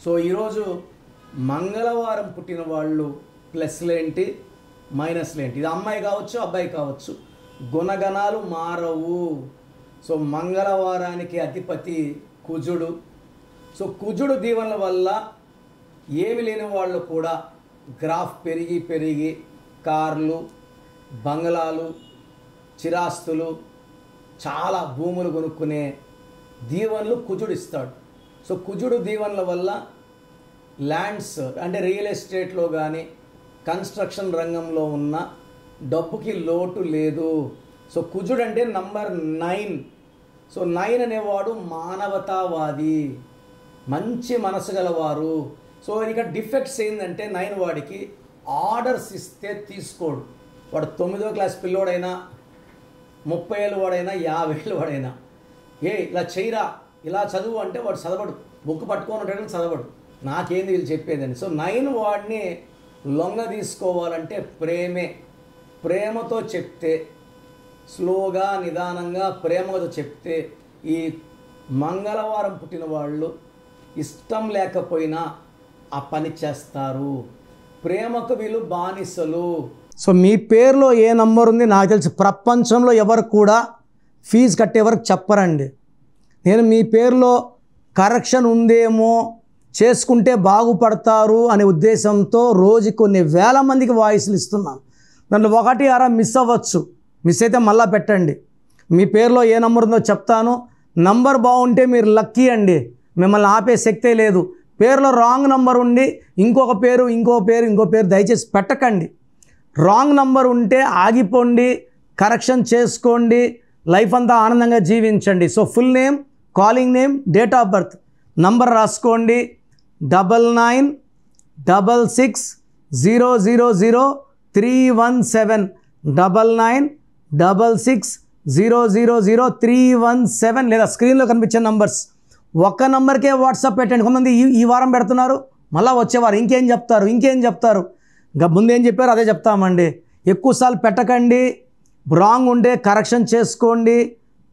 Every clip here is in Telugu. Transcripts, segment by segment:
సో ఈరోజు మంగళవారం పుట్టిన వాళ్ళు ప్లస్లేంటి మైనస్లేంటి, ఇది అమ్మాయి కావచ్చు అబ్బాయి కావచ్చు, గుణగణాలు మారవు. సో మంగళవారానికి అధిపతి కుజుడు. సో కుజుడు దీవెనల వల్ల ఏమి లేని వాళ్ళు కూడా గ్రాఫ్ పెరిగి పెరిగి కార్లు, బంగ్లాలు, చిరాస్తులు, చాలా భూములు కొనుక్కునే దీవెనలు కుజుడు ఇస్తాడు. సో కుజుడు దీవెనల వల్ల ల్యాండ్స్ అంటే రియల్ ఎస్టేట్లో కానీ కన్స్ట్రక్షన్ రంగంలో ఉన్న డబ్బుకి లోటు లేదు. సో కుజుడు అంటే నంబర్ 9. సో 9 అనేవాడు మానవతావాది, మంచి మనసు గలవారు. సో ఇక డిఫెక్ట్స్ ఏంటంటే 9 వాడికి ఆర్డర్స్ ఇస్తే తీసుకోడు. వాడు 9వ క్లాస్ పిల్లోడైనా, 30 ఏళ్ళ వాడైనా, 50 ఏళ్ళ వాడైనా, ఇలా చేయరా, ఇలా చదువు అంటే వాడు చదవడు, బుక్ పట్టుకొని ఉంటాడని చదవడు, నాకేంది వీళ్ళు చెప్పేదని. సో 9 వాడిని లొంగ తీసుకోవాలంటే ప్రేమతో చెప్తే, స్లోగా నిదానంగా ప్రేమతో చెప్తే ఈ మంగళవారం పుట్టిన వాళ్ళు ఇష్టం లేకపోయినా ఆ పని చేస్తారు. ప్రేమకు వీళ్ళు బానిసలు. సో మీ పేరులో ఏ నంబర్ ఉంది నాకు తెలిసి ప్రపంచంలో ఎవరు కూడా ఫీజు కట్టే వరకు చెప్పరండి. నేను మీ పేరులో కరెక్షన్ ఉందేమో, చేసుకుంటే బాగుపడతారు అనే ఉద్దేశంతో రోజు కొన్ని వేల మందికి వాయిస్లు ఇస్తున్నాను. దాంట్లో 1 6 మిస్ అవ్వచ్చు, మిస్ అయితే మళ్ళీ పెట్టండి. మీ పేరులో ఏ నంబర్ ఉందో చెప్తాను. నంబర్ బాగుంటే మీరు లక్కీ అండి, మిమ్మల్ని ఆపే శక్తే లేదు. పేరులో రాంగ్ నంబర్ ఉండి ఇంకో పేరు దయచేసి పెట్టకండి. రాంగ్ నంబర్ ఉంటే ఆగిపోండి, కరెక్షన్ చేసుకోండి, లైఫ్ అంతా ఆనందంగా జీవించండి. So full name, calling name, date of birth, number రాసుకోండి 9966000317 9966000317 లేదా స్క్రీన్లో కనిపించే నంబర్స్. ఒక్క నంబర్కే వాట్సాప్ పెట్టండి. కొంతమంది ఈ వారం పెడుతున్నారు, మళ్ళీ వచ్చేవారు ఇంకేం చెప్తారు. ఇంకా ముందేం చెప్పారు అదే చెప్తామండి. ఎక్కువసార్లు పెట్టకండి. రాంగ్ ఉంటే కరెక్షన్ చేసుకోండి,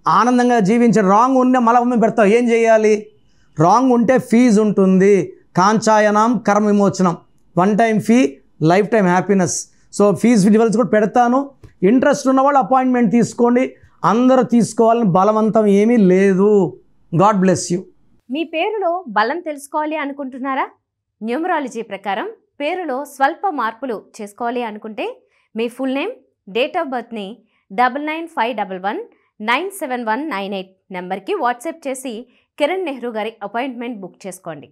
ఆనందంగా జీవించండి. రాంగ్ ఉంటే మళ్ళీ మేము పెడతాం, ఏం చేయాలి? రాంగ్ ఉంటే ఫీజు ఉంటుంది. కాంచాయనం కర్మ విమోచనం, 1 time fee, life time happiness. So fees details కూడా పెడతాను. ఇంట్రెస్ట్ ఉన్నవాళ్ళు అపాయింట్మెంట్ తీసుకోండి. అందరూ తీసుకోవాలని బలవంతం ఏమీ లేదు. God bless you. మీ పేరులో బలం తెలుసుకోవాలి అనుకుంటున్నారా? న్యూమరాలజీ ప్రకారం పేరులో స్వల్ప మార్పులు చేసుకోవాలి అనుకుంటే మీ ఫుల్ నేమ్, డేట్ ఆఫ్ బర్త్ని 9951197198 నెంబర్కి వాట్సాప్ చేసి కిరణ్ నెహ్రూ గారి అపాయింట్మెంట్ బుక్ చేసుకోండి.